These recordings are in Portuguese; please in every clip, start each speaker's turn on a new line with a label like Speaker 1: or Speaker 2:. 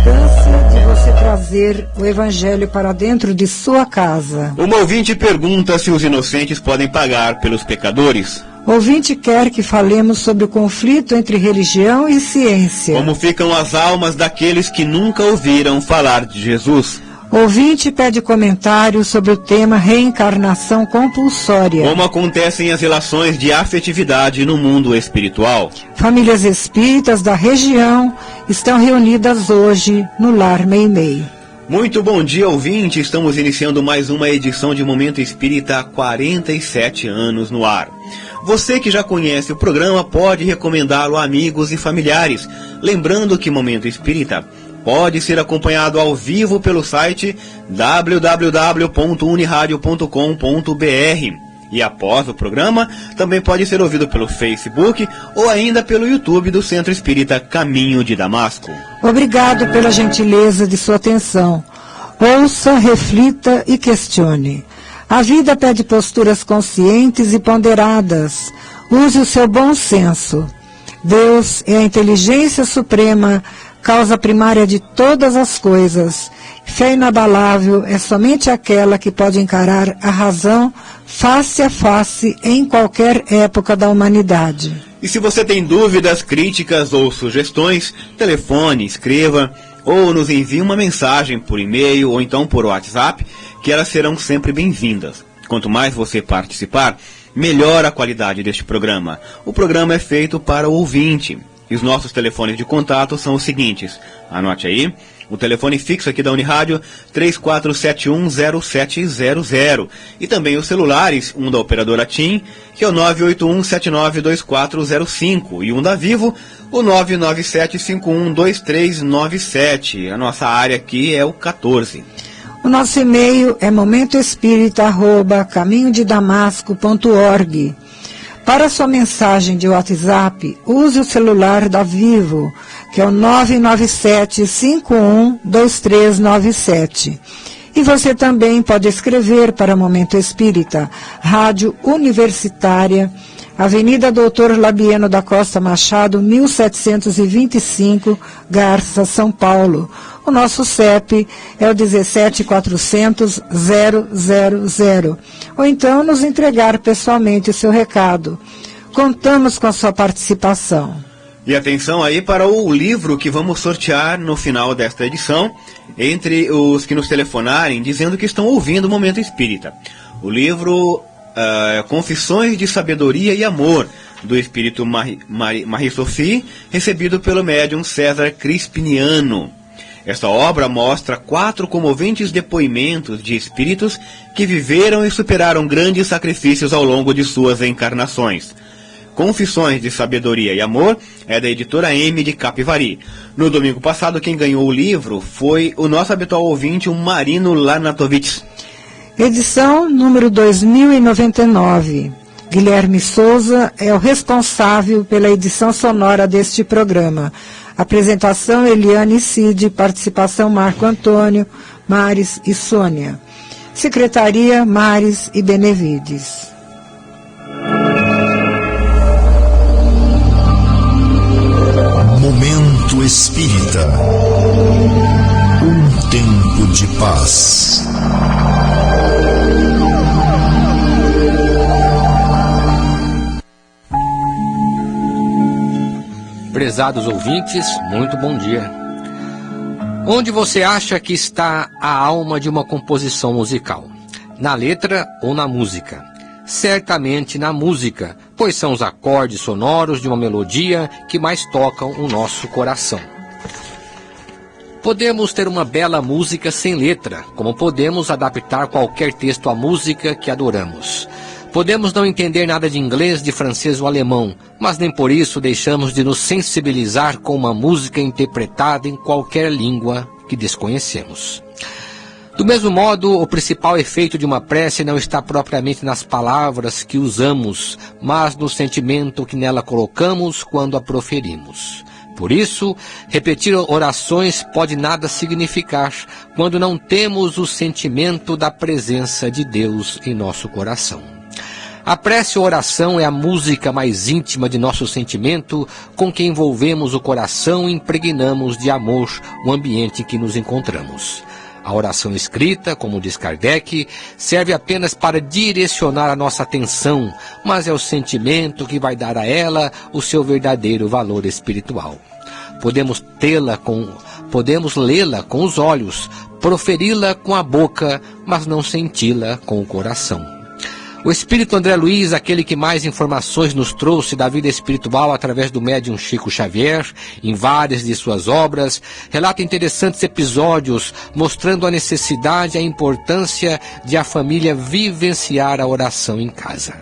Speaker 1: importância de você trazer o Evangelho para dentro de sua casa.
Speaker 2: Uma ouvinte pergunta se os inocentes podem pagar pelos pecadores.
Speaker 1: O ouvinte quer que falemos sobre o conflito entre religião e ciência.
Speaker 2: Como ficam as almas daqueles que nunca ouviram falar de Jesus?
Speaker 1: O ouvinte pede comentários sobre o tema reencarnação compulsória.
Speaker 2: Como acontecem as relações de afetividade no mundo espiritual?
Speaker 1: Famílias espíritas da região estão reunidas hoje no Lar Meimei.
Speaker 2: Muito bom dia, ouvinte. Estamos iniciando mais uma edição de Momento Espírita há 47 anos no ar. Você que já conhece o programa pode recomendá-lo a amigos e familiares. Lembrando que Momento Espírita pode ser acompanhado ao vivo pelo site www.uniradio.com.br. E após o programa, também pode ser ouvido pelo Facebook ou ainda pelo YouTube do Centro Espírita Caminho de Damasco.
Speaker 1: Obrigado pela gentileza de sua atenção. Ouça, reflita e questione. A vida pede posturas conscientes e ponderadas. Use o seu bom senso. Deus é a inteligência suprema, causa primária de todas as coisas. Fé inabalável é somente aquela que pode encarar a razão face a face em qualquer época da humanidade.
Speaker 2: E se você tem dúvidas, críticas ou sugestões, telefone, escreva ou nos envie uma mensagem por e-mail ou então por WhatsApp, que elas serão sempre bem-vindas. Quanto mais você participar, melhor a qualidade deste programa. O programa é feito para o ouvinte. E os nossos telefones de contato são os seguintes. Anote aí. O telefone fixo aqui da Unirádio, 34710700. E também os celulares, um da operadora TIM, que é o 981792405. E um da Vivo, o 997512397. A nossa área aqui é o 14.
Speaker 1: O nosso e-mail é momentoespírita@caminhodedamasco.org. Para sua mensagem de WhatsApp, use o celular da Vivo, que é o 997-512397. E você também pode escrever para Momento Espírita, Rádio Universitária, Avenida Doutor Labieno da Costa Machado, 1725, Garça, São Paulo. O nosso CEP é o 17.400.000. Ou então nos entregar pessoalmente o seu recado. Contamos com a sua participação.
Speaker 2: E atenção aí para o livro que vamos sortear no final desta edição, entre os que nos telefonarem dizendo que estão ouvindo o Momento Espírita. O livro Confissões de Sabedoria e Amor, do Espírito Marie-Sophie, recebido pelo médium César Crispiniano. Esta obra mostra 4 comoventes depoimentos de espíritos que viveram e superaram grandes sacrifícios ao longo de suas encarnações. Confissões de Sabedoria e Amor é da editora M de Capivari. No domingo passado, quem ganhou o livro foi o nosso habitual ouvinte, o Marino Larnatovitch.
Speaker 1: Edição número 2099. Guilherme Souza é o responsável pela edição sonora deste programa. Apresentação Eliane Cid, participação Marco Antônio, Mares e Sônia. Secretaria Mares e Benevides.
Speaker 3: Momento Espírita. Um tempo de paz.
Speaker 4: Prezados ouvintes, muito bom dia. Onde você acha que está a alma de uma composição musical? Na letra ou na música? Certamente na música, pois são os acordes sonoros de uma melodia que mais tocam o nosso coração. Podemos ter uma bela música sem letra, como podemos adaptar qualquer texto à música que adoramos. Podemos não entender nada de inglês, de francês ou alemão, mas nem por isso deixamos de nos sensibilizar com uma música interpretada em qualquer língua que desconhecemos. Do mesmo modo, o principal efeito de uma prece não está propriamente nas palavras que usamos, mas no sentimento que nela colocamos quando a proferimos. Por isso, repetir orações pode nada significar quando não temos o sentimento da presença de Deus em nosso coração. A prece ou oração é a música mais íntima de nosso sentimento, com que envolvemos o coração e impregnamos de amor o ambiente em que nos encontramos. A oração escrita, como diz Kardec, serve apenas para direcionar a nossa atenção, mas é o sentimento que vai dar a ela o seu verdadeiro valor espiritual. Podemos lê-la com os olhos, proferi-la com a boca, mas não senti-la com o coração. O espírito André Luiz, aquele que mais informações nos trouxe da vida espiritual através do médium Chico Xavier, em várias de suas obras, relata interessantes episódios mostrando a necessidade e a importância de a família vivenciar a oração em casa.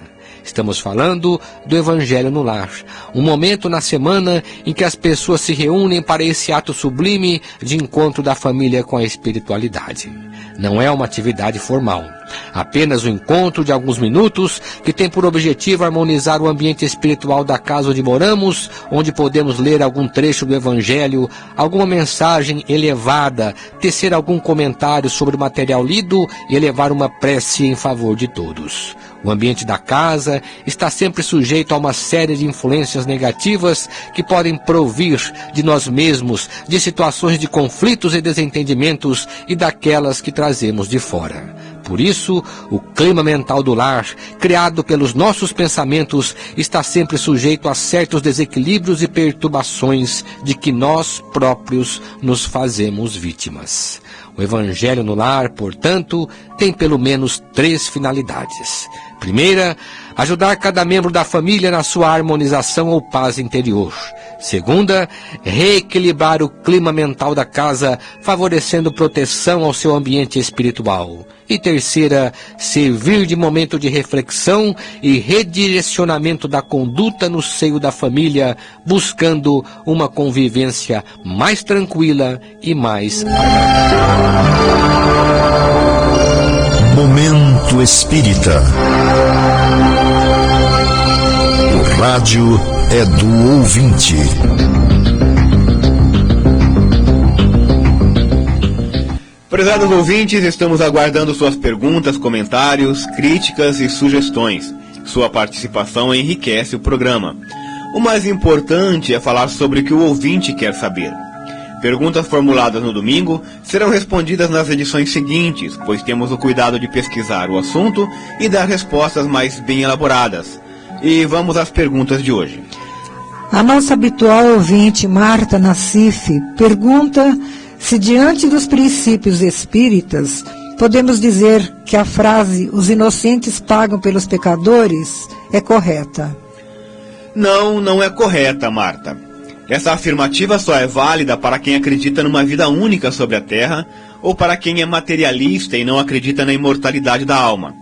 Speaker 4: Estamos falando do Evangelho no Lar, um momento na semana em que as pessoas se reúnem para esse ato sublime de encontro da família com a espiritualidade. Não é uma atividade formal, apenas o encontro de alguns minutos que tem por objetivo harmonizar o ambiente espiritual da casa onde moramos, onde podemos ler algum trecho do Evangelho, alguma mensagem elevada, tecer algum comentário sobre o material lido e elevar uma prece em favor de todos. O ambiente da casa está sempre sujeito a uma série de influências negativas que podem provir de nós mesmos, de situações de conflitos e desentendimentos e daquelas que trazemos de fora. Por isso, o clima mental do lar, criado pelos nossos pensamentos, está sempre sujeito a certos desequilíbrios e perturbações de que nós próprios nos fazemos vítimas. O Evangelho no Lar, portanto, tem pelo menos 3 finalidades. Primeira, ajudar cada membro da família na sua harmonização ou paz interior. Segunda, reequilibrar o clima mental da casa, favorecendo proteção ao seu ambiente espiritual. E terceira, servir de momento de reflexão e redirecionamento da conduta no seio da família, buscando uma convivência mais tranquila e mais
Speaker 3: Momento Espírita. O rádio é do ouvinte.
Speaker 2: Prezados ouvintes, estamos aguardando suas perguntas, comentários, críticas e sugestões. Sua participação enriquece o programa. O mais importante é falar sobre o que o ouvinte quer saber. Perguntas formuladas no domingo serão respondidas nas edições seguintes, pois temos o cuidado de pesquisar o assunto e dar respostas mais bem elaboradas. E vamos às perguntas de hoje.
Speaker 1: A nossa habitual ouvinte, Marta Nassif, pergunta se diante dos princípios espíritas, podemos dizer que a frase "os inocentes pagam pelos pecadores" é correta.
Speaker 2: Não é correta, Marta. Essa afirmativa só é válida para quem acredita numa vida única sobre a Terra ou para quem é materialista e não acredita na imortalidade da alma.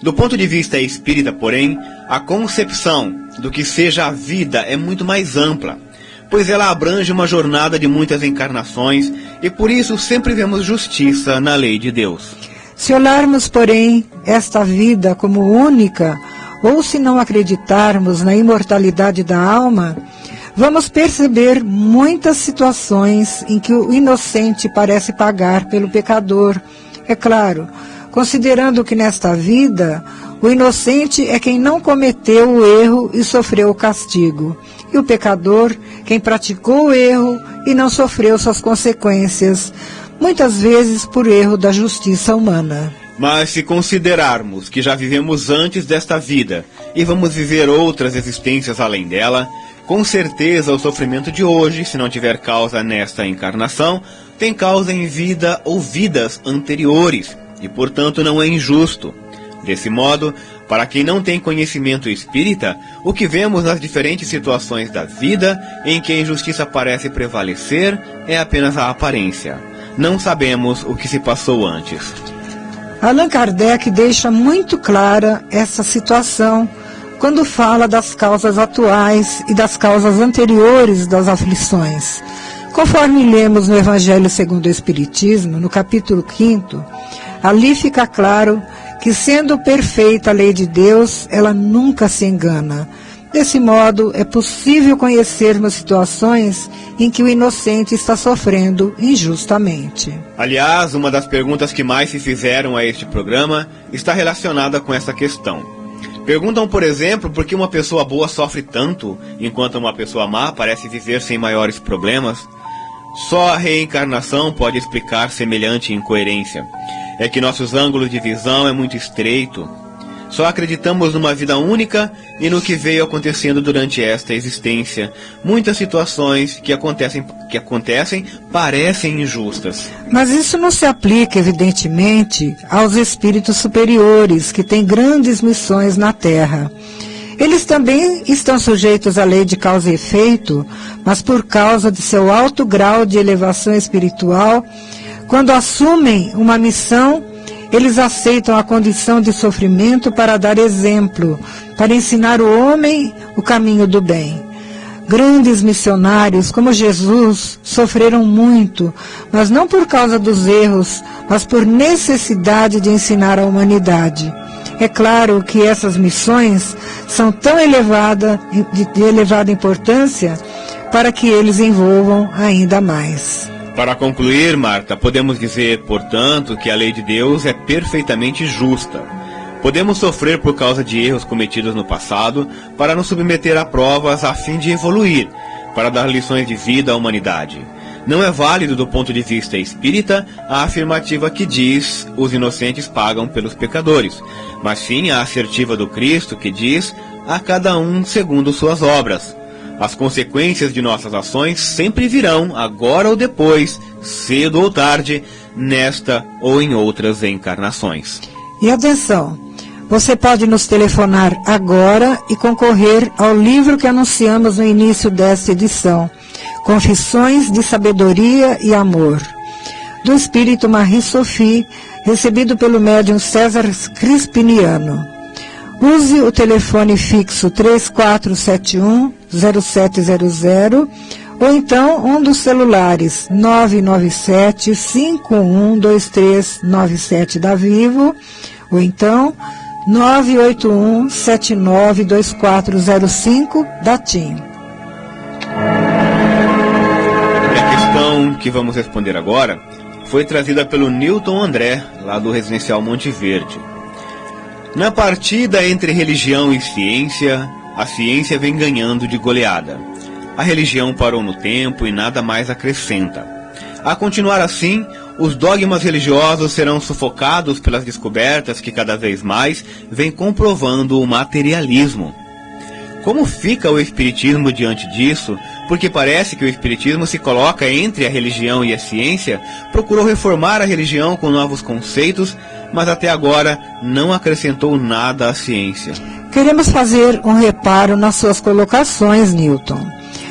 Speaker 2: Do ponto de vista espírita, porém, a concepção do que seja a vida é muito mais ampla, pois ela abrange uma jornada de muitas encarnações e por isso sempre vemos justiça na lei de Deus.
Speaker 1: Se olharmos, porém, esta vida como única, ou se não acreditarmos na imortalidade da alma, vamos perceber muitas situações em que o inocente parece pagar pelo pecador. É claro, considerando que nesta vida, o inocente é quem não cometeu o erro e sofreu o castigo, e o pecador, quem praticou o erro e não sofreu suas consequências, muitas vezes por erro da justiça humana.
Speaker 2: Mas se considerarmos que já vivemos antes desta vida e vamos viver outras existências além dela, com certeza o sofrimento de hoje, se não tiver causa nesta encarnação, tem causa em vida ou vidas anteriores, e portanto não é injusto. Desse modo, para quem não tem conhecimento espírita, o que vemos nas diferentes situações da vida em que a injustiça parece prevalecer é apenas a aparência. Não sabemos o que se passou antes.
Speaker 1: Allan Kardec deixa muito clara essa situação quando fala das causas atuais e das causas anteriores das aflições. Conforme lemos no Evangelho segundo o Espiritismo, no capítulo 5º, ali fica claro que, sendo perfeita a lei de Deus, ela nunca se engana. Desse modo, é possível conhecermos situações em que o inocente está sofrendo injustamente.
Speaker 2: Aliás, uma das perguntas que mais se fizeram a este programa está relacionada com essa questão. Perguntam, por exemplo, por que uma pessoa boa sofre tanto, enquanto uma pessoa má parece viver sem maiores problemas. Só a reencarnação pode explicar semelhante incoerência. É que nossos ângulos de visão é muito estreito. Só acreditamos numa vida única e no que veio acontecendo durante esta existência. Muitas situações que acontecem parecem injustas.
Speaker 1: Mas isso não se aplica, evidentemente, aos espíritos superiores, que têm grandes missões na Terra. Eles também estão sujeitos à lei de causa e efeito, mas por causa de seu alto grau de elevação espiritual, quando assumem uma missão, eles aceitam a condição de sofrimento para dar exemplo, para ensinar o homem o caminho do bem. Grandes missionários como Jesus sofreram muito, mas não por causa dos erros, mas por necessidade de ensinar a humanidade. É claro que essas missões são tão de elevada importância para que eles envolvam ainda mais.
Speaker 2: Para concluir, Marta, podemos dizer, portanto, que a lei de Deus é perfeitamente justa. Podemos sofrer por causa de erros cometidos no passado para nos submeter a provas a fim de evoluir, para dar lições de vida à humanidade. Não é válido do ponto de vista espírita a afirmativa que diz os inocentes pagam pelos pecadores, mas sim a assertiva do Cristo que diz a cada um segundo suas obras. As consequências de nossas ações sempre virão, agora ou depois, cedo ou tarde, nesta ou em outras encarnações.
Speaker 1: E atenção, você pode nos telefonar agora e concorrer ao livro que anunciamos no início desta edição, Confissões de Sabedoria e Amor, do Espírito Marie-Sophie, recebido pelo médium César Crispiniano. Use o telefone fixo 3471-0700 ou então um dos celulares 997-512397 da Vivo ou então 981-792405 da TIM.
Speaker 2: A questão que vamos responder agora foi trazida pelo Newton André, lá do Residencial Monte Verde. Na partida entre religião e ciência, a ciência vem ganhando de goleada. A religião parou no tempo e nada mais acrescenta. A continuar assim, os dogmas religiosos serão sufocados pelas descobertas que cada vez mais vêm comprovando o materialismo. Como fica o Espiritismo diante disso? Porque parece que o Espiritismo se coloca entre a religião e a ciência, procurou reformar a religião com novos conceitos, mas até agora não acrescentou nada à ciência.
Speaker 1: Queremos fazer um reparo nas suas colocações, Newton.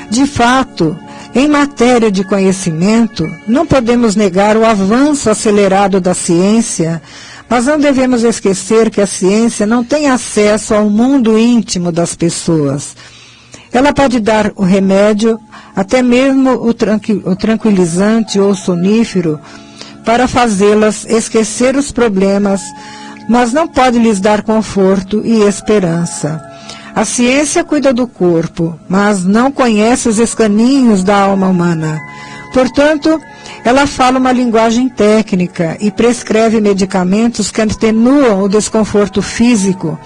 Speaker 1: De fato, em matéria de conhecimento, não podemos negar o avanço acelerado da ciência, mas não devemos esquecer que a ciência não tem acesso ao mundo íntimo das pessoas. Ela pode dar o remédio, até mesmo o tranquilizante ou sonífero, para fazê-las esquecer os problemas, mas não pode lhes dar conforto e esperança. A ciência cuida do corpo, mas não conhece os escaninhos da alma humana. Portanto, ela fala uma linguagem técnica e prescreve medicamentos que atenuam o desconforto físico,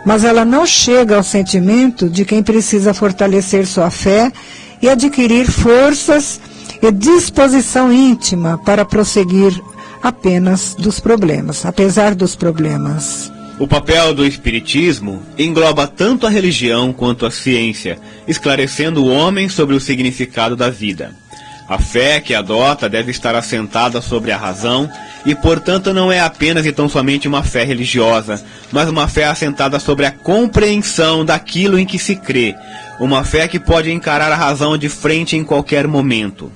Speaker 1: mas ela não chega ao sentimento de quem precisa fortalecer sua fé e adquirir forças e disposição íntima para prosseguir apesar dos problemas.
Speaker 2: O papel do Espiritismo engloba tanto a religião quanto a ciência, esclarecendo o homem sobre o significado da vida. A fé que adota deve estar assentada sobre a razão e, portanto, não é apenas e tão somente uma fé religiosa, mas uma fé assentada sobre a compreensão daquilo em que se crê, uma fé que pode encarar a razão de frente em qualquer momento.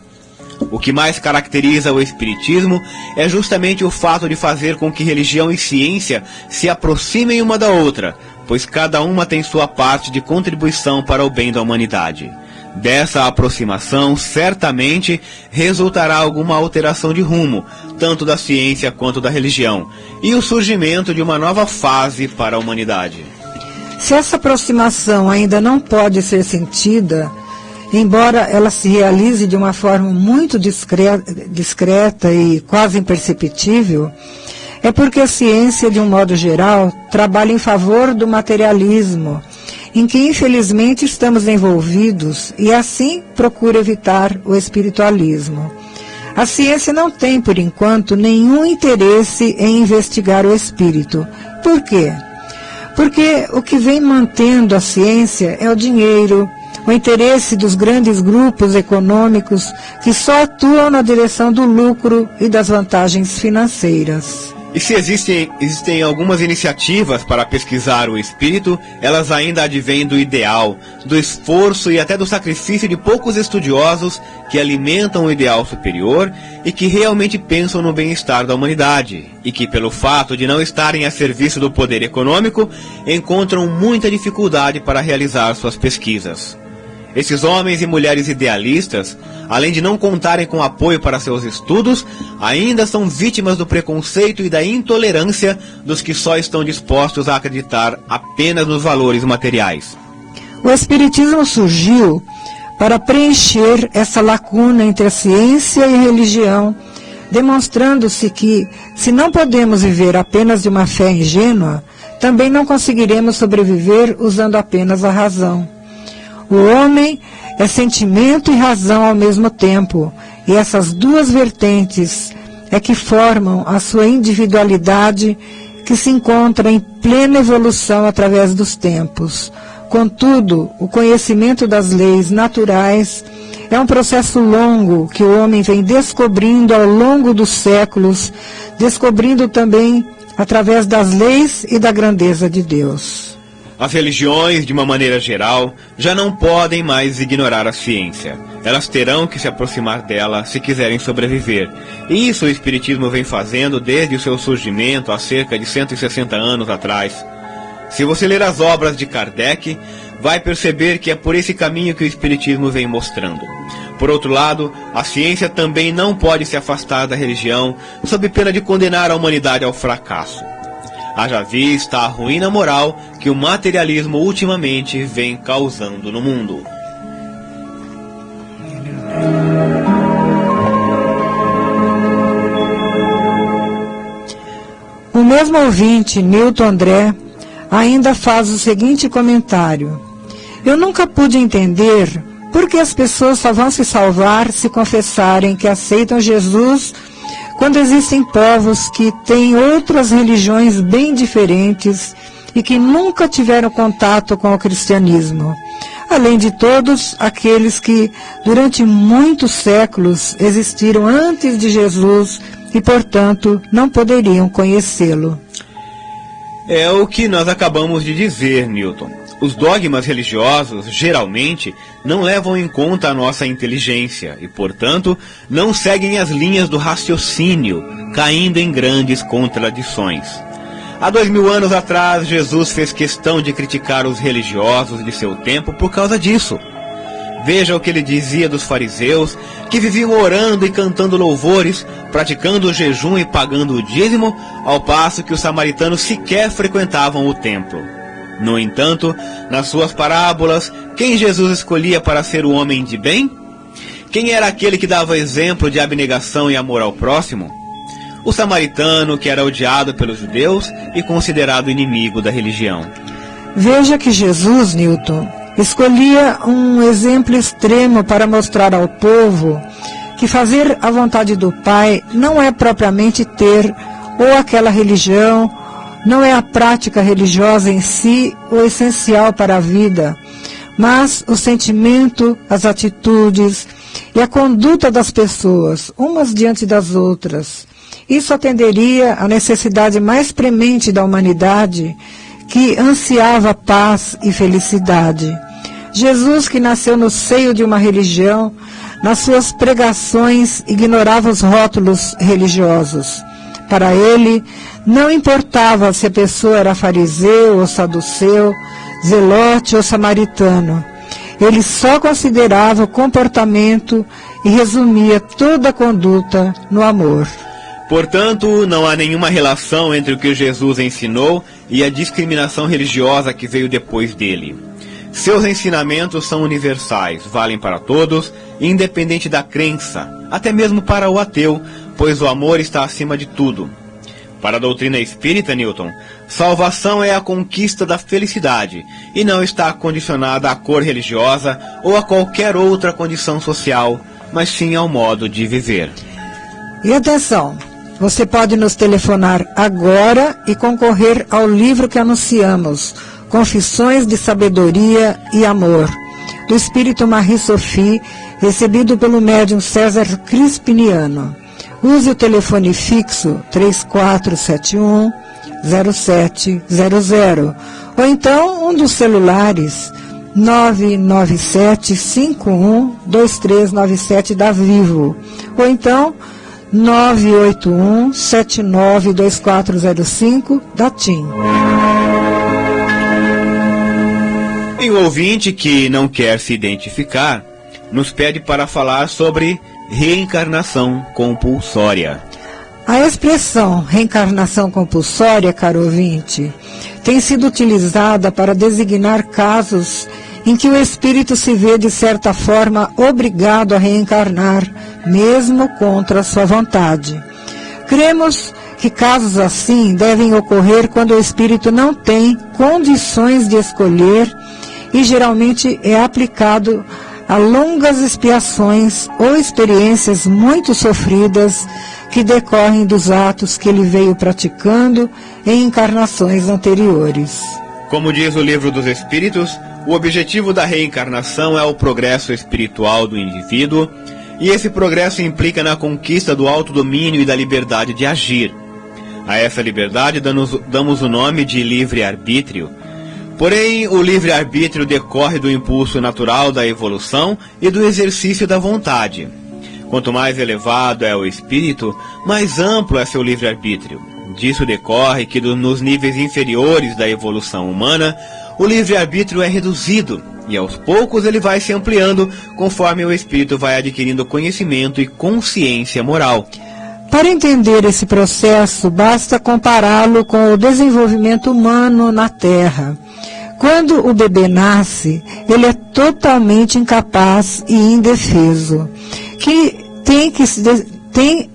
Speaker 2: O que mais caracteriza o Espiritismo é justamente o fato de fazer com que religião e ciência se aproximem uma da outra, pois cada uma tem sua parte de contribuição para o bem da humanidade. Dessa aproximação, certamente, resultará alguma alteração de rumo, tanto da ciência quanto da religião, e o surgimento de uma nova fase para a humanidade.
Speaker 1: Se essa aproximação ainda não pode ser sentida, embora ela se realize de uma forma muito discreta e quase imperceptível, é porque a ciência, de um modo geral, trabalha em favor do materialismo, em que infelizmente estamos envolvidos e assim procura evitar o espiritualismo. A ciência não tem, por enquanto, nenhum interesse em investigar o espírito. Por quê? Porque o que vem mantendo a ciência é o dinheiro, o interesse dos grandes grupos econômicos que só atuam na direção do lucro e das vantagens financeiras.
Speaker 2: E se existem algumas iniciativas para pesquisar o espírito, elas ainda advêm do ideal, do esforço e até do sacrifício de poucos estudiosos que alimentam o ideal superior e que realmente pensam no bem-estar da humanidade, e que, pelo fato de não estarem a serviço do poder econômico, encontram muita dificuldade para realizar suas pesquisas. Esses homens e mulheres idealistas, além de não contarem com apoio para seus estudos, ainda são vítimas do preconceito e da intolerância dos que só estão dispostos a acreditar apenas nos valores materiais.
Speaker 1: O Espiritismo surgiu para preencher essa lacuna entre a ciência e a religião, demonstrando-se que, se não podemos viver apenas de uma fé ingênua, também não conseguiremos sobreviver usando apenas a razão. O homem é sentimento e razão ao mesmo tempo, e essas duas vertentes é que formam a sua individualidade, que se encontra em plena evolução através dos tempos. Contudo, o conhecimento das leis naturais é um processo longo que o homem vem descobrindo ao longo dos séculos, descobrindo também através das leis e da grandeza de Deus.
Speaker 2: As religiões, de uma maneira geral, já não podem mais ignorar a ciência. Elas terão que se aproximar dela se quiserem sobreviver. E isso o Espiritismo vem fazendo desde o seu surgimento há cerca de 160 anos atrás. Se você ler as obras de Kardec, vai perceber que é por esse caminho que o Espiritismo vem mostrando. Por outro lado, a ciência também não pode se afastar da religião, sob pena de condenar a humanidade ao fracasso. Haja vista a ruína moral que o materialismo ultimamente vem causando no mundo.
Speaker 1: O mesmo ouvinte, Newton André, ainda faz o seguinte comentário: eu nunca pude entender por que as pessoas só vão se salvar se confessarem que aceitam Jesus, quando existem povos que têm outras religiões bem diferentes e que nunca tiveram contato com o cristianismo, além de todos aqueles que durante muitos séculos existiram antes de Jesus e, portanto, não poderiam conhecê-lo.
Speaker 2: É o que nós acabamos de dizer, Newton. Os dogmas religiosos, geralmente, não levam em conta a nossa inteligência e, portanto, não seguem as linhas do raciocínio, caindo em grandes contradições. Há 2000 anos atrás, Jesus fez questão de criticar os religiosos de seu tempo por causa disso. Veja o que ele dizia dos fariseus, que viviam orando e cantando louvores, praticando o jejum e pagando o dízimo, ao passo que os samaritanos sequer frequentavam o templo. No entanto, nas suas parábolas, quem Jesus escolhia para ser o homem de bem? Quem era aquele que dava exemplo de abnegação e amor ao próximo? O samaritano, que era odiado pelos judeus e considerado inimigo da religião.
Speaker 1: Veja que Jesus, Newton, escolhia um exemplo extremo para mostrar ao povo que fazer a vontade do Pai não é propriamente ter ou aquela religião, não é a prática religiosa em si o essencial para a vida, mas o sentimento, as atitudes e a conduta das pessoas, umas diante das outras. Isso atenderia à necessidade mais premente da humanidade, que ansiava paz e felicidade. Jesus, que nasceu no seio de uma religião, nas suas pregações ignorava os rótulos religiosos. Para ele, não importava se a pessoa era fariseu ou saduceu, zelote ou samaritano. Ele só considerava o comportamento e resumia toda a conduta no amor.
Speaker 2: Portanto, não há nenhuma relação entre o que Jesus ensinou e a discriminação religiosa que veio depois dele. Seus ensinamentos são universais, valem para todos, independente da crença, até mesmo para o ateu, pois o amor está acima de tudo. Para a doutrina espírita, Newton, salvação é a conquista da felicidade e não está condicionada à cor religiosa ou a qualquer outra condição social, mas sim ao modo de viver.
Speaker 1: E atenção, você pode nos telefonar agora e concorrer ao livro que anunciamos, Confissões de Sabedoria e Amor, do Espírito Marie-Sophie, recebido pelo médium César Crispiniano. Use o telefone fixo 3471-0700 ou então um dos celulares 997-51-2397 da Vivo ou então 981-792405 da TIM.
Speaker 2: E o ouvinte que não quer se identificar nos pede para falar sobre reencarnação compulsória.
Speaker 1: A expressão reencarnação compulsória, caro ouvinte, tem sido utilizada para designar casos em que o espírito se vê de certa forma obrigado a reencarnar, mesmo contra sua vontade. Cremos que casos assim devem ocorrer quando o espírito não tem condições de escolher e geralmente é aplicado a longas expiações ou experiências muito sofridas que decorrem dos atos que ele veio praticando em encarnações anteriores.
Speaker 2: Como diz o Livro dos Espíritos, o objetivo da reencarnação é o progresso espiritual do indivíduo, e esse progresso implica na conquista do autodomínio e da liberdade de agir. A essa liberdade damos o nome de livre-arbítrio. Porém, o livre-arbítrio decorre do impulso natural da evolução e do exercício da vontade. Quanto mais elevado é o espírito, mais amplo é seu livre-arbítrio. Disso decorre que nos níveis inferiores da evolução humana, o livre-arbítrio é reduzido, e aos poucos ele vai se ampliando conforme o espírito vai adquirindo conhecimento e consciência moral.
Speaker 1: Para entender esse processo, basta compará-lo com o desenvolvimento humano na Terra. Quando o bebê nasce, ele é totalmente incapaz e indefeso.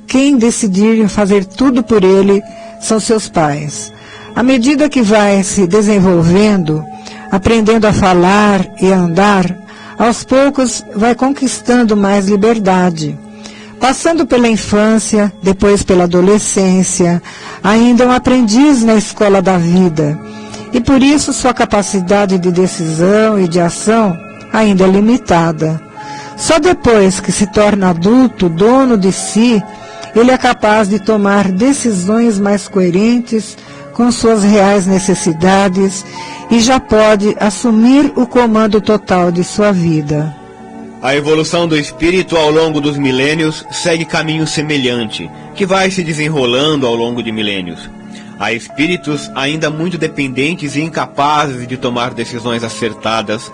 Speaker 1: Quem decidir fazer tudo por ele são seus pais. À medida que vai se desenvolvendo, aprendendo a falar e a andar, aos poucos vai conquistando mais liberdade. Passando pela infância, depois pela adolescência, ainda um aprendiz na escola da vida. E por isso sua capacidade de decisão e de ação ainda é limitada. Só depois que se torna adulto, dono de si, ele é capaz de tomar decisões mais coerentes com suas reais necessidades e já pode assumir o comando total de sua vida.
Speaker 2: A evolução do espírito ao longo dos milênios segue caminho semelhante, que vai se desenrolando ao longo de milênios. Há espíritos ainda muito dependentes e incapazes de tomar decisões acertadas.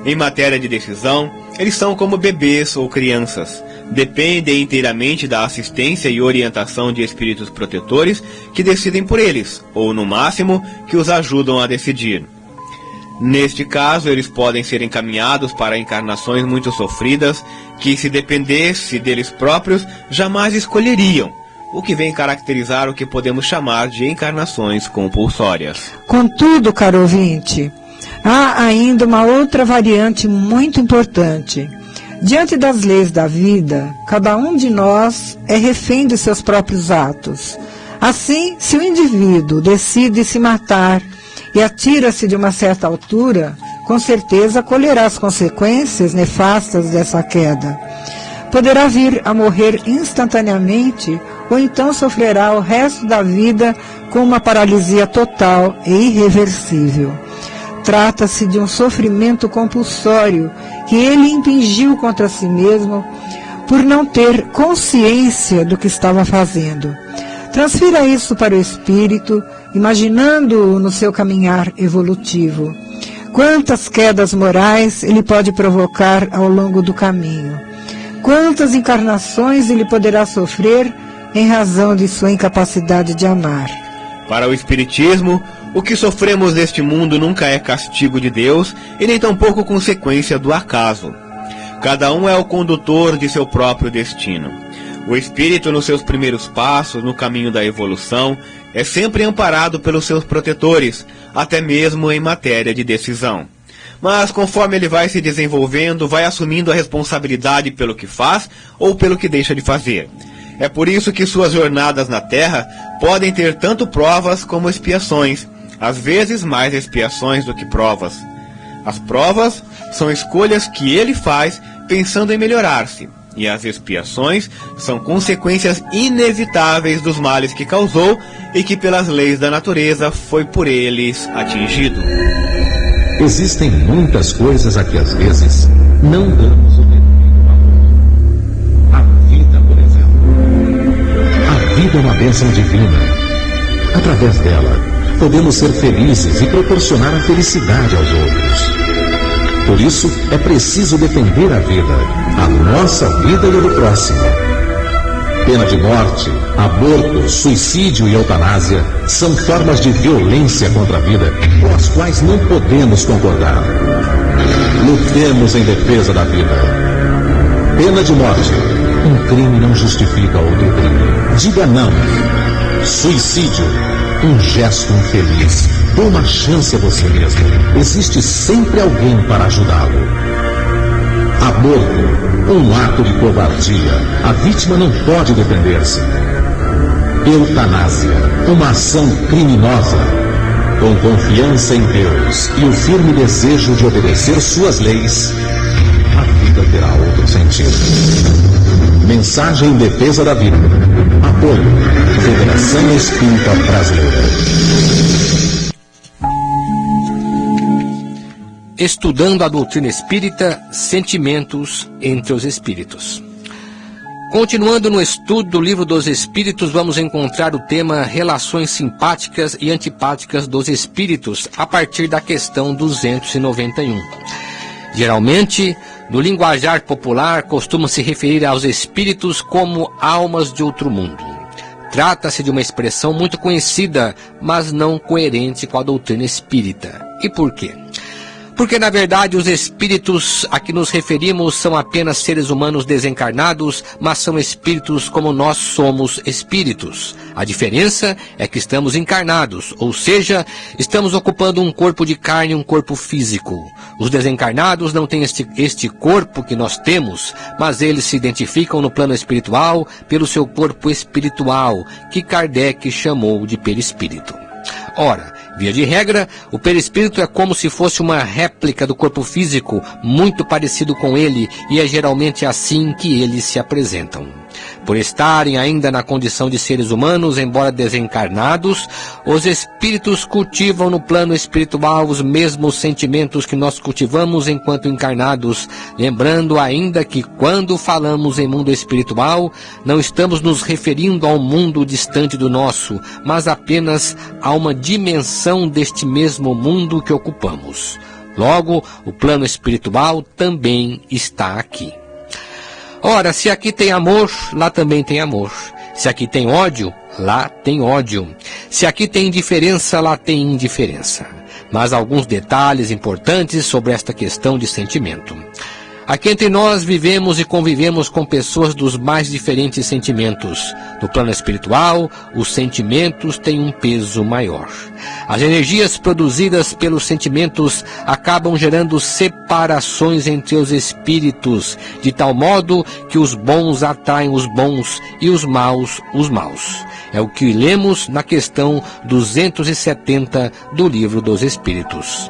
Speaker 2: Em matéria de decisão, eles são como bebês ou crianças. Dependem inteiramente da assistência e orientação de espíritos protetores que decidem por eles, ou no máximo, que os ajudam a decidir. Neste caso, eles podem ser encaminhados para encarnações muito sofridas que, se dependesse deles próprios, jamais escolheriam, o que vem caracterizar o que podemos chamar de encarnações compulsórias.
Speaker 1: Contudo, caro ouvinte, há ainda uma outra variante muito importante. Diante das leis da vida, cada um de nós é refém de seus próprios atos. Assim, se o indivíduo decide se matar e atira-se de uma certa altura, com certeza colherá as consequências nefastas dessa queda. Poderá vir a morrer instantaneamente ou então sofrerá o resto da vida com uma paralisia total e irreversível. Trata-se de um sofrimento compulsório que ele impingiu contra si mesmo por não ter consciência do que estava fazendo. Transfira isso para o espírito, imaginando-o no seu caminhar evolutivo. Quantas quedas morais ele pode provocar ao longo do caminho? Quantas encarnações ele poderá sofrer em razão de sua incapacidade de amar?
Speaker 2: Para o Espiritismo, o que sofremos neste mundo nunca é castigo de Deus e nem tampouco consequência do acaso. Cada um é o condutor de seu próprio destino. O espírito, nos seus primeiros passos no caminho da evolução, é sempre amparado pelos seus protetores, até mesmo em matéria de decisão. Mas conforme ele vai se desenvolvendo, vai assumindo a responsabilidade pelo que faz ou pelo que deixa de fazer. É por isso que suas jornadas na Terra podem ter tanto provas como expiações, às vezes mais expiações do que provas. As provas são escolhas que ele faz pensando em melhorar-se, e as expiações são consequências inevitáveis dos males que causou e que pelas leis da natureza foi por eles atingido.
Speaker 5: Existem muitas coisas a que às vezes não damos o devido valor. A vida, por exemplo. A vida é uma bênção divina. Através dela, podemos ser felizes e proporcionar a felicidade aos outros. Por isso, é preciso defender a vida, a nossa vida e a do próximo. Pena de morte, aborto, suicídio e eutanásia são formas de violência contra a vida com as quais não podemos concordar. Lutemos em defesa da vida. Pena de morte. Um crime não justifica outro crime. Diga não. Suicídio. Um gesto infeliz. Dê uma chance a você mesmo. Existe sempre alguém para ajudá-lo. Aborto, um ato de covardia. A vítima não pode defender-se. Eutanásia, uma ação criminosa. Com confiança em Deus e o firme desejo de obedecer suas leis, a vida terá outro sentido. Mensagem em defesa da vida. Apoio. Federação Espírita Brasileira.
Speaker 4: Estudando a doutrina espírita, sentimentos entre os espíritos. Continuando no estudo do Livro dos Espíritos, vamos encontrar o tema Relações Simpáticas e Antipáticas dos Espíritos, a partir da questão 291. Geralmente, no linguajar popular, costuma se referir aos espíritos como almas de outro mundo. Trata-se de uma expressão muito conhecida, mas não coerente com a doutrina espírita. E por quê? Porque, na verdade, os espíritos a que nos referimos são apenas seres humanos desencarnados, mas são espíritos como nós somos espíritos. A diferença é que estamos encarnados, ou seja, estamos ocupando um corpo de carne e um corpo físico. Os desencarnados não têm este corpo que nós temos, mas eles se identificam no plano espiritual pelo seu corpo espiritual, que Kardec chamou de perispírito. Ora, via de regra, o perispírito é como se fosse uma réplica do corpo físico, muito parecido com ele, e é geralmente assim que eles se apresentam. Por estarem ainda na condição de seres humanos, embora desencarnados, os espíritos cultivam no plano espiritual os mesmos sentimentos que nós cultivamos enquanto encarnados, lembrando ainda que quando falamos em mundo espiritual, não estamos nos referindo ao mundo distante do nosso, mas apenas a uma dimensão deste mesmo mundo que ocupamos. Logo, o plano espiritual também está aqui. Ora, se aqui tem amor, lá também tem amor. Se aqui tem ódio, lá tem ódio. Se aqui tem indiferença, lá tem indiferença. Mas alguns detalhes importantes sobre esta questão de sentimento. Aqui entre nós vivemos e convivemos com pessoas dos mais diferentes sentimentos. No plano espiritual, os sentimentos têm um peso maior. As energias produzidas pelos sentimentos acabam gerando separações entre os espíritos, de tal modo que os bons atraem os bons e os maus, os maus. É o que lemos na questão 270 do Livro dos Espíritos.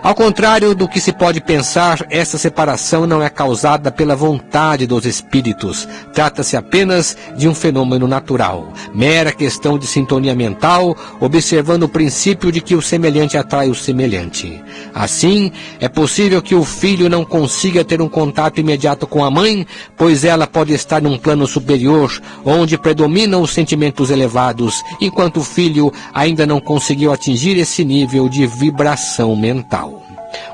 Speaker 4: Ao contrário do que se pode pensar, essa separação não é causada pela vontade dos espíritos. Trata-se apenas de um fenômeno natural, mera questão de sintonia mental, observando o princípio de que o semelhante atrai o semelhante. Assim, é possível que o filho não consiga ter um contato imediato com a mãe, pois ela pode estar num plano superior, onde predominam os sentimentos elevados, enquanto o filho ainda não conseguiu atingir esse nível de vibração mental.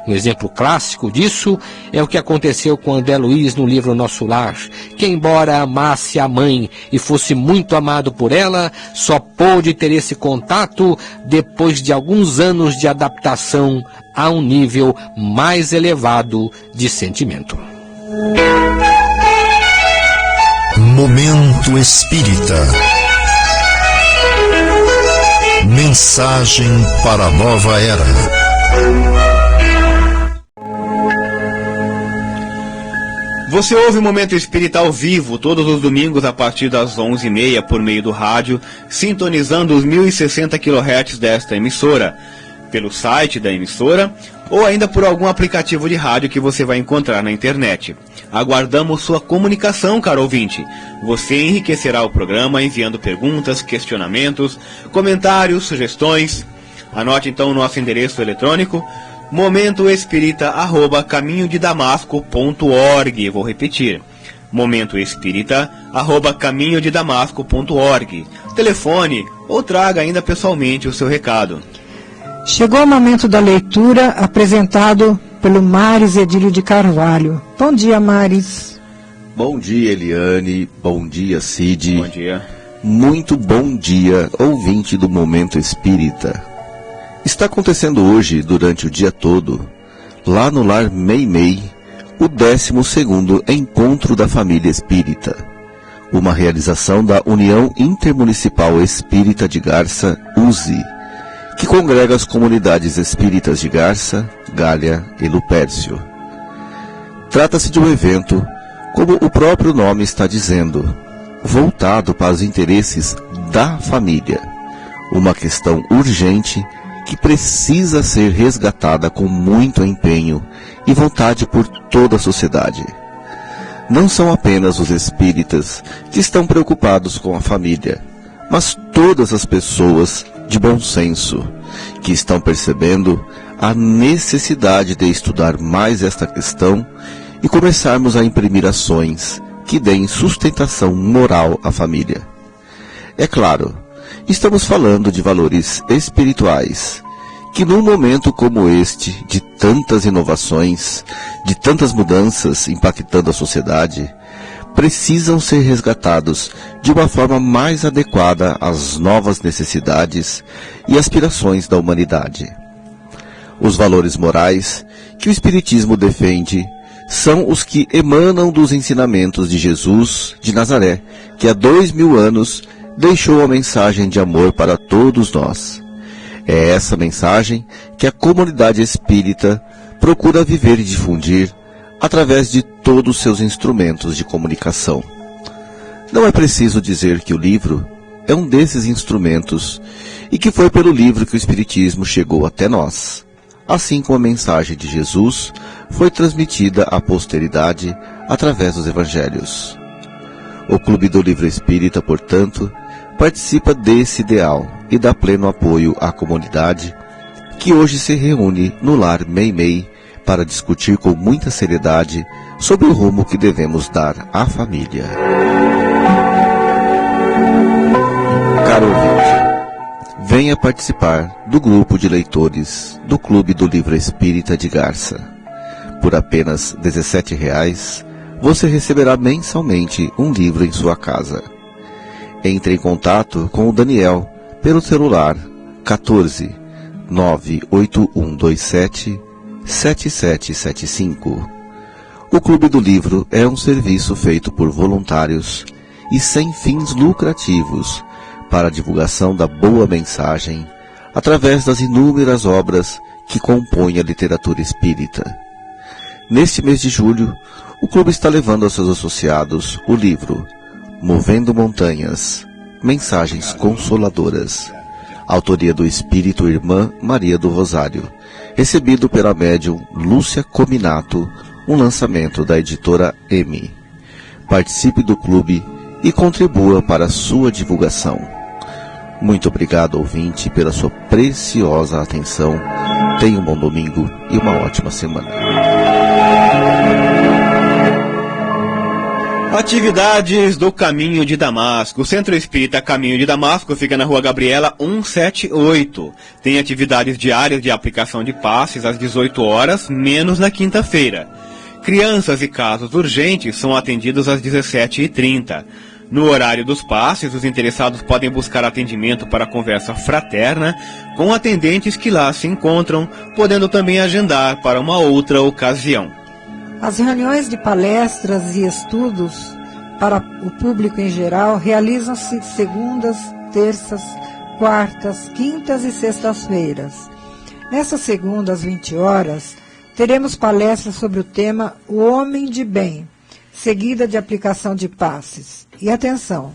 Speaker 4: Um exemplo clássico disso é o que aconteceu com André Luiz no livro Nosso Lar, que embora amasse a mãe e fosse muito amado por ela, só pôde ter esse contato depois de alguns anos de adaptação a um nível mais elevado de sentimento.
Speaker 3: Momento Espírita. Mensagem para a nova era.
Speaker 2: Você ouve o Momento Espírita ao vivo todos os domingos a partir das 11h30 por meio do rádio, sintonizando os 1060 kHz desta emissora, pelo site da emissora ou ainda por algum aplicativo de rádio que você vai encontrar na internet. Aguardamos sua comunicação, caro ouvinte. Você enriquecerá o programa enviando perguntas, questionamentos, comentários, sugestões. Anote então o nosso endereço eletrônico: momentoespírita@caminhodedamasco.org. Vou repetir: momentoespírita@caminhodedamasco.org. Telefone ou traga ainda pessoalmente o seu recado.
Speaker 1: Chegou o momento da leitura, apresentado pelo Maris Edílio de Carvalho. Bom dia, Maris.
Speaker 6: Bom dia, Eliane. Bom dia, Cid.
Speaker 2: Bom dia.
Speaker 6: Muito bom dia, ouvinte do Momento Espírita. Está acontecendo hoje, durante o dia todo, lá no Lar Meimei, o 12º Encontro da Família Espírita, uma realização da União Intermunicipal Espírita de Garça, USE, que congrega as comunidades espíritas de Garça, Galha e Lupércio. Trata-se de um evento, como o próprio nome está dizendo, voltado para os interesses da família, uma questão urgente que precisa ser resgatada com muito empenho e vontade por toda a sociedade. Não são apenas os espíritas que estão preocupados com a família, mas todas as pessoas de bom senso que estão percebendo a necessidade de estudar mais esta questão e começarmos a imprimir ações que deem sustentação moral à família. É claro, estamos falando de valores espirituais, que num momento como este, de tantas inovações, de tantas mudanças impactando a sociedade, precisam ser resgatados de uma forma mais adequada às novas necessidades e aspirações da humanidade. Os valores morais que o Espiritismo defende são os que emanam dos ensinamentos de Jesus de Nazaré, que há 2000 anos deixou a mensagem de amor para todos nós. É essa mensagem que a comunidade espírita procura viver e difundir através de todos os seus instrumentos de comunicação. Não é preciso dizer que o livro é um desses instrumentos e que foi pelo livro que o Espiritismo chegou até nós, assim como a mensagem de Jesus foi transmitida à posteridade através dos Evangelhos. O Clube do Livro Espírita, portanto, participa desse ideal e dá pleno apoio à comunidade que hoje se reúne no Lar Meimei para discutir com muita seriedade sobre o rumo que devemos dar à família. Caro ouvinte, venha participar do grupo de leitores do Clube do Livro Espírita de Garça. Por apenas R$ 17,00, você receberá mensalmente um livro em sua casa. Entre em contato com o Daniel pelo celular 14 98127 7775. O Clube do Livro é um serviço feito por voluntários e sem fins lucrativos para a divulgação da boa mensagem através das inúmeras obras que compõem a literatura espírita. Neste mês de julho, o clube está levando aos seus associados o livro Movendo Montanhas, Mensagens Consoladoras, autoria do Espírito Irmã Maria do Rosário, recebido pela médium Lúcia Cominato, um lançamento da editora M. Participe do clube e contribua para a sua divulgação. Muito obrigado, ouvinte, pela sua preciosa atenção. Tenha um bom domingo e uma ótima semana.
Speaker 2: Atividades do Caminho de Damasco. O Centro Espírita Caminho de Damasco fica na Rua Gabriela 178. Tem atividades diárias de aplicação de passes às 18 horas, menos na quinta-feira. Crianças e casos urgentes são atendidos às 17h30. No horário dos passes, os interessados podem buscar atendimento para conversa fraterna com atendentes que lá se encontram, podendo também agendar para uma outra ocasião.
Speaker 1: As reuniões de palestras e estudos para o público em geral, realizam-se segundas, terças, quartas, quintas e sextas-feiras. Nessa segunda, às 20 horas, teremos palestras sobre o tema O Homem de Bem, seguida de aplicação de passes. E atenção,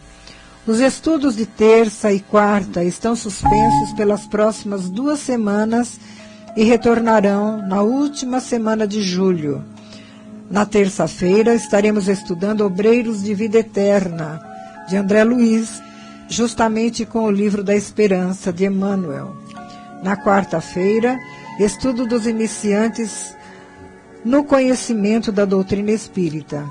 Speaker 1: os estudos de terça e quarta estão suspensos pelas próximas 2 semanas e retornarão na última semana de julho. Na terça-feira estaremos estudando Obreiros de Vida Eterna, de André Luiz, justamente com o Livro da Esperança, de Emmanuel. Na quarta-feira, estudo dos iniciantes no conhecimento da doutrina espírita.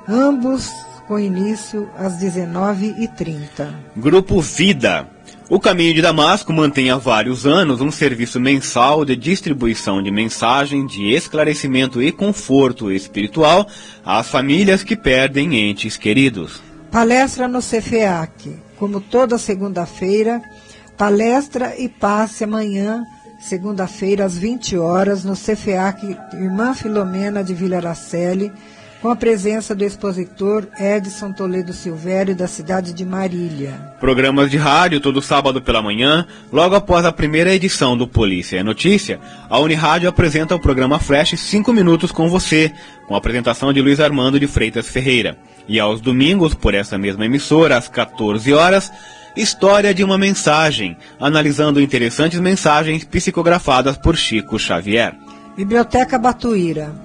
Speaker 1: Ambos com início às 19h30.
Speaker 2: Grupo Vida. O Caminho de Damasco mantém há vários anos um serviço mensal de distribuição de mensagem de esclarecimento e conforto espiritual às famílias que perdem entes queridos.
Speaker 1: Palestra no CEFEAC, como toda segunda-feira, palestra e passe amanhã, segunda-feira, às 20 horas, no CEFEAC Irmã Filomena de Vila Araceli, com a presença do expositor Edson Toledo Silvério, da cidade de Marília.
Speaker 2: Programas de rádio todo sábado pela manhã, logo após a primeira edição do Polícia é Notícia, a Unirádio apresenta o programa Flash 5 Minutos com Você, com a apresentação de Luiz Armando de Freitas Ferreira. E aos domingos, por essa mesma emissora, às 14 horas, História de uma Mensagem, analisando interessantes mensagens psicografadas por Chico Xavier.
Speaker 1: Biblioteca Batuíra.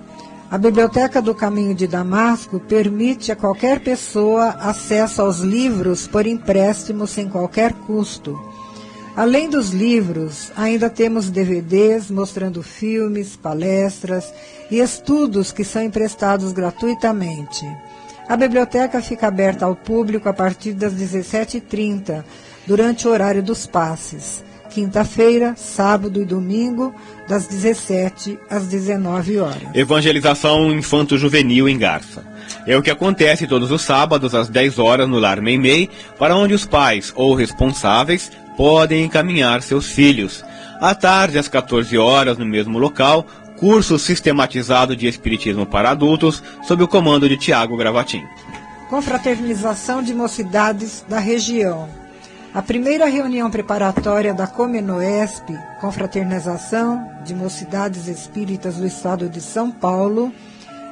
Speaker 1: A Biblioteca do Caminho de Damasco permite a qualquer pessoa acesso aos livros por empréstimo sem qualquer custo. Além dos livros, ainda temos DVDs mostrando filmes, palestras e estudos que são emprestados gratuitamente. A biblioteca fica aberta ao público a partir das 17h30, durante o horário dos passes. Quinta-feira, sábado e domingo, das 17 às 19 horas.
Speaker 2: Evangelização infanto-juvenil em Garça. É o que acontece todos os sábados às 10 horas no Lar Meimei, para onde os pais ou responsáveis podem encaminhar seus filhos. À tarde, às 14 horas, no mesmo local, curso sistematizado de Espiritismo para adultos, sob o comando de Tiago Gravatin.
Speaker 1: Confraternização de mocidades da região. A primeira reunião preparatória da Comenoesp, Confraternização de Mocidades Espíritas do Estado de São Paulo,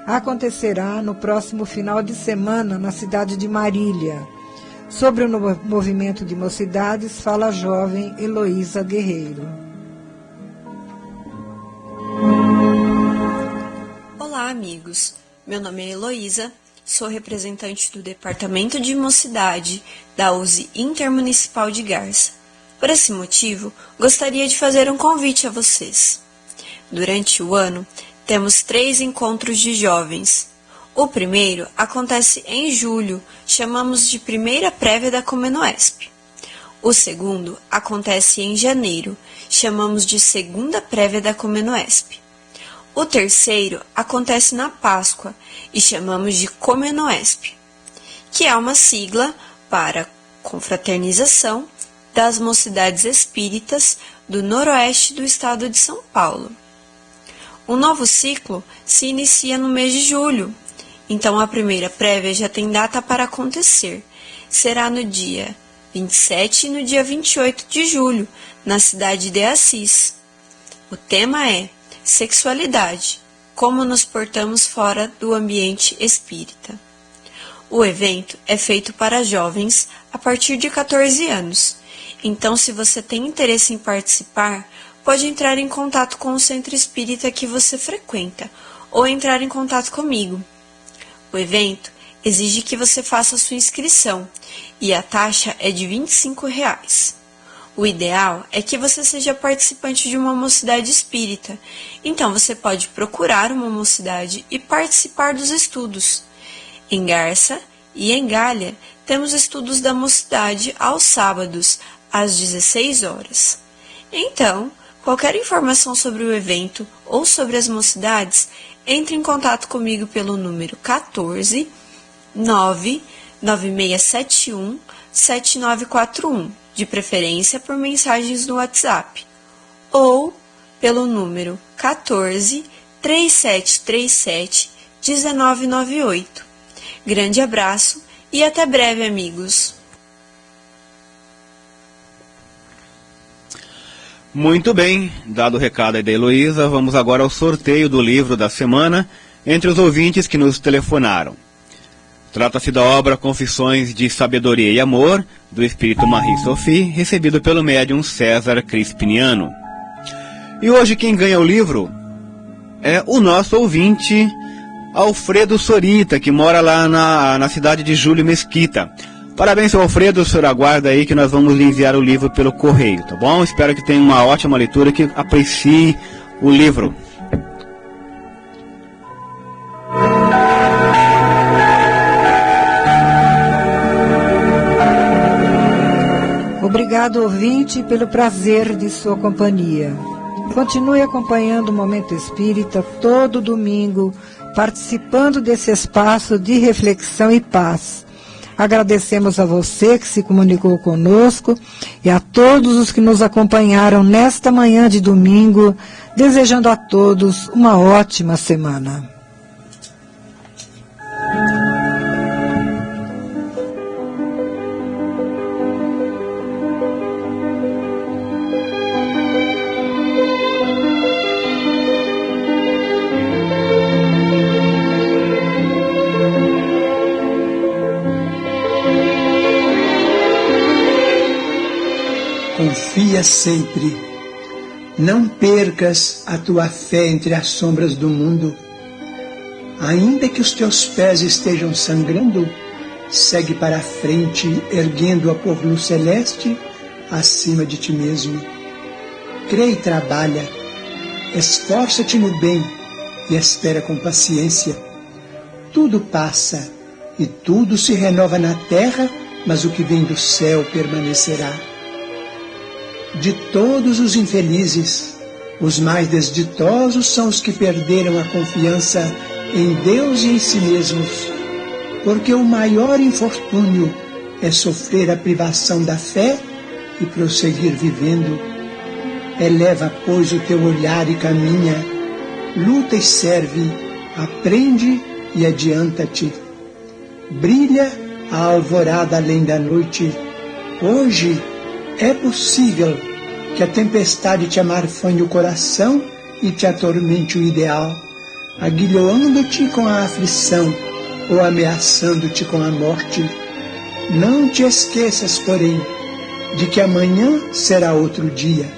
Speaker 1: acontecerá no próximo final de semana na cidade de Marília. Sobre o movimento de mocidades, fala a jovem Heloísa Guerreiro.
Speaker 7: Olá, amigos. Meu nome é Heloísa. Sou representante do Departamento de Mocidade da USE Intermunicipal de Garça. Por esse motivo, gostaria de fazer um convite a vocês. Durante o ano, temos 3 encontros de jovens. O primeiro acontece em julho, chamamos de Primeira Prévia da Comenoesp. O segundo acontece em janeiro, chamamos de Segunda Prévia da Comenoesp. O terceiro acontece na Páscoa e chamamos de Comenoesp, que é uma sigla para Confraternização das Mocidades Espíritas do Noroeste do Estado de São Paulo. O novo ciclo se inicia no mês de julho, então a primeira prévia já tem data para acontecer. Será no dia 27 e no dia 28 de julho, na cidade de Assis. O tema é Sexualidade, como nos portamos fora do ambiente espírita. O evento é feito para jovens a partir de 14 anos, então se você tem interesse em participar, pode entrar em contato com o centro espírita que você frequenta, ou entrar em contato comigo. O evento exige que você faça sua inscrição, e a taxa é de R$ 25. O ideal é que você seja participante de uma mocidade espírita, então você pode procurar uma mocidade e participar dos estudos. Em Garça e em Galha, temos estudos da mocidade aos sábados, às 16 horas. Então, qualquer informação sobre o evento ou sobre as mocidades, entre em contato comigo pelo número 14 99671 7941. De preferência por mensagens no WhatsApp, ou pelo número 14 3737 1998. Grande abraço e até breve, amigos!
Speaker 2: Muito bem, dado o recado aí da Heloísa, vamos agora ao sorteio do livro da semana entre os ouvintes que nos telefonaram. Trata-se da obra Confissões de Sabedoria e Amor, do Espírito Marie Sophie, recebido pelo médium César Crispiniano. E hoje quem ganha o livro é o nosso ouvinte Alfredo Sorita, que mora lá na cidade de Júlio Mesquita. Parabéns, seu Alfredo, o senhor aguarda aí que nós vamos lhe enviar o livro pelo correio, tá bom? Espero que tenha uma ótima leitura, que aprecie o livro.
Speaker 1: Obrigado, ouvinte, pelo prazer de sua companhia. Continue acompanhando o Momento Espírita todo domingo, participando desse espaço de reflexão e paz. Agradecemos a você que se comunicou conosco e a todos os que nos acompanharam nesta manhã de domingo, desejando a todos uma ótima semana.
Speaker 8: Confia sempre. Não percas a tua fé entre as sombras do mundo. Ainda que os teus pés estejam sangrando, segue para a frente, erguendo-a por luz celeste acima de ti mesmo. Crê e trabalha. Esforça-te no bem e espera com paciência. Tudo passa e tudo se renova na terra, mas o que vem do céu permanecerá. De todos os infelizes, os mais desditosos são os que perderam a confiança em Deus e em si mesmos, porque o maior infortúnio é sofrer a privação da fé e prosseguir vivendo. Eleva, pois, o teu olhar e caminha, luta e serve, aprende e adianta-te. Brilha a alvorada além da noite. Hoje é possível que a tempestade te amarfanhe o coração e te atormente o ideal, aguilhoando-te com a aflição ou ameaçando-te com a morte. Não te esqueças, porém, de que amanhã será outro dia.